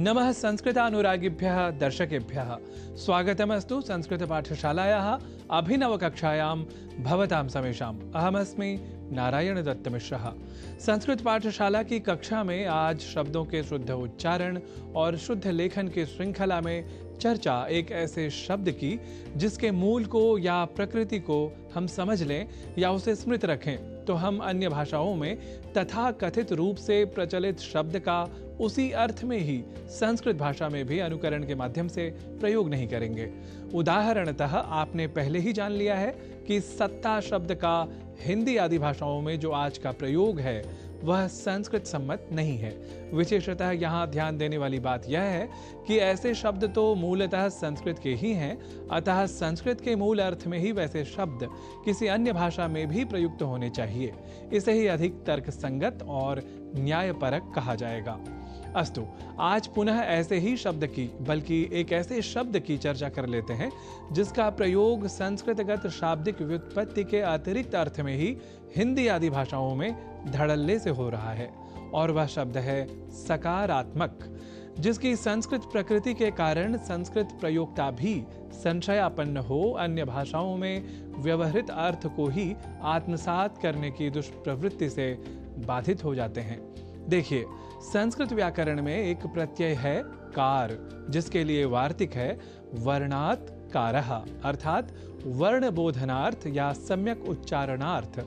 नमः संस्कृतानुरागिभ्यः दर्शकेभ्यः स्वागतमस्तु संस्कृतपाठशालायाः अभिनवकक्षायां भवतां समेषाम्। अहमस्मि नारायण दत्तमिश्रः। संस्कृत पाठशाला की कक्षा में आज शब्दों के शुद्ध उच्चारण और शुद्ध लेखन की श्रृंखला में चर्चा एक ऐसे शब्द की जिसके मूल को या प्रकृति को हम समझ लें या उसे स्मृत रखें तो हम अन्य भाषाओं में तथाकथित रूप से प्रचलित शब्द का उसी अर्थ में ही संस्कृत भाषा में भी अनुकरण के माध्यम से प्रयोग नहीं करेंगे। उदाहरणतः आपने पहले ही जान लिया है कि सत्ता शब्द का हिंदी आदि भाषाओं में जो आज का प्रयोग है वह संस्कृत सम्मत नहीं है। विशेषतः यहाँ ध्यान देने वाली बात यह है कि ऐसे शब्द तो मूलतः संस्कृत के ही हैं, अतः संस्कृत के मूल अर्थ में ही वैसे शब्द किसी अन्य भाषा में भी प्रयुक्त होने चाहिए। इसे ही अधिक तर्कसंगत और न्यायपरक कहा जाएगा। अस्तु, आज पुनः ऐसे ही शब्द की बल्कि एक ऐसे शब्द की चर्चा कर लेते हैं जिसका प्रयोग संस्कृतगत शाब्दिक व्युत्पत्ति के अतिरिक्त अर्थ में ही हिंदी आदि भाषाओं में धड़ल्ले से हो रहा है, और वह शब्द है सकारात्मक, जिसकी संस्कृत प्रकृति के कारण संस्कृत प्रयोक्ता भी संशयापन्न हो अन्य भाषाओं में व्यवहृत अर्थ को ही आत्मसात करने की दुष्प्रवृत्ति से बाधित हो जाते हैं। देखिए, संस्कृत व्याकरण में एक प्रत्यय है कार, जिसके लिए वार्तिक है वर्णात् कारः, अर्थात वर्ण बोधनार्थ या सम्यक उच्चारणार्थ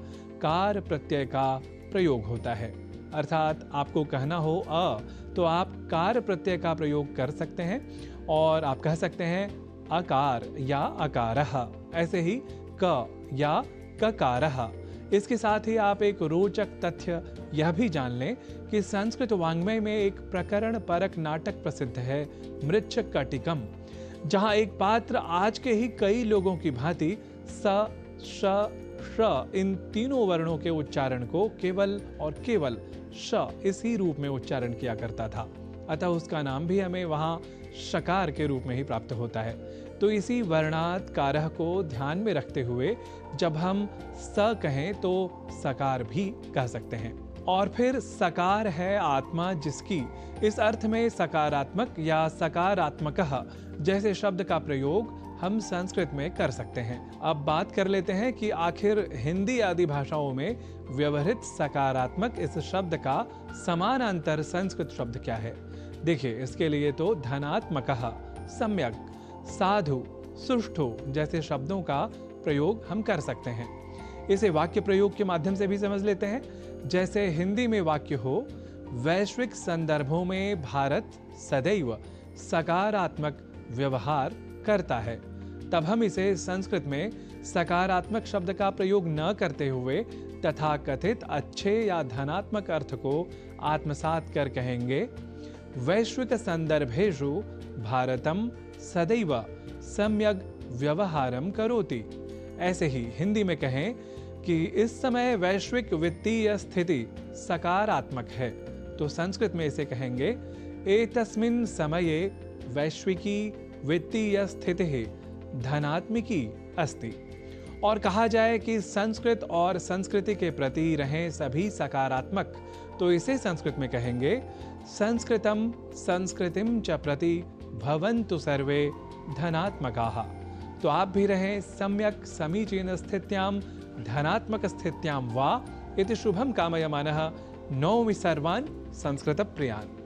कार प्रत्यय का प्रयोग होता है। अर्थात आपको कहना हो अ तो आप कार प्रत्यय का प्रयोग कर सकते हैं और आप कह सकते हैं अकार या अकारः, ऐसे ही क या ककारः। इसके साथ ही आप एक रोचक तथ्य यह भी जान लें कि संस्कृत वाङ्मय में एक प्रकरण परक नाटक प्रसिद्ध है मृच्छकटिकम, जहां एक पात्र आज के ही कई लोगों की भांति स श श इन तीनों वर्णों के उच्चारण को केवल और केवल श इसी रूप में उच्चारण किया करता था, अतः उसका नाम भी हमें वहां शकार के रूप में ही प्राप्त होता है। तो इसी वर्णात् कारः को ध्यान में रखते हुए जब हम स कहें तो सकार भी कह सकते हैं। और फिर सकार है आत्मा जिसकी, इस अर्थ में सकारात्मक या सकारात्मकः जैसे शब्द का प्रयोग हम संस्कृत में कर सकते हैं। अब बात कर लेते हैं कि आखिर हिंदी आदि भाषाओं में व्यवहृत सकारात्मक इस शब्द का समानांतर संस्कृत शब्द क्या है। देखिए, इसके लिए तो धनात्मकः, सम्यक, साधु, सुष्ठु जैसे शब्दों का प्रयोग हम कर सकते हैं। इसे वाक्य प्रयोग के माध्यम से भी समझ लेते हैं। जैसे हिंदी में वाक्य हो, वैश्विक संदर्भों में भारत सदैव सकारात्मक व्यवहार करता है, तब हम इसे संस्कृत में सकारात्मक शब्द का प्रयोग न करते हुए तथाकथित अच्छे या धनात्मक अर्थ को आत्मसात कर कहेंगे वैश्विक संदर्भेषु भारतम सदैव सम्यक व्यवहारम करोति। ऐसे ही हिंदी में कहें कि इस समय वैश्विक वित्तीय स्थिति सकारात्मक है, तो संस्कृत में इसे कहेंगे एतस्मिन् समये वैश्विकी वित्तीय स्थितिः धनात्मिकी अस्ति। और कहा जाए कि संस्कृत और संस्कृति के प्रति रहें सभी सकारात्मक, तो इसे संस्कृत में कहेंगे संस्कृतं संस्कृतिं च प्रति भवन्तु सर्वे धनात्मकाः। तो आप भी रहें सम्यक समीचीन स्थित्यां धनात्मक स्थित्यां वा इति शुभं कामयमानः नौमि सर्वान् संस्कृत प्रियान्।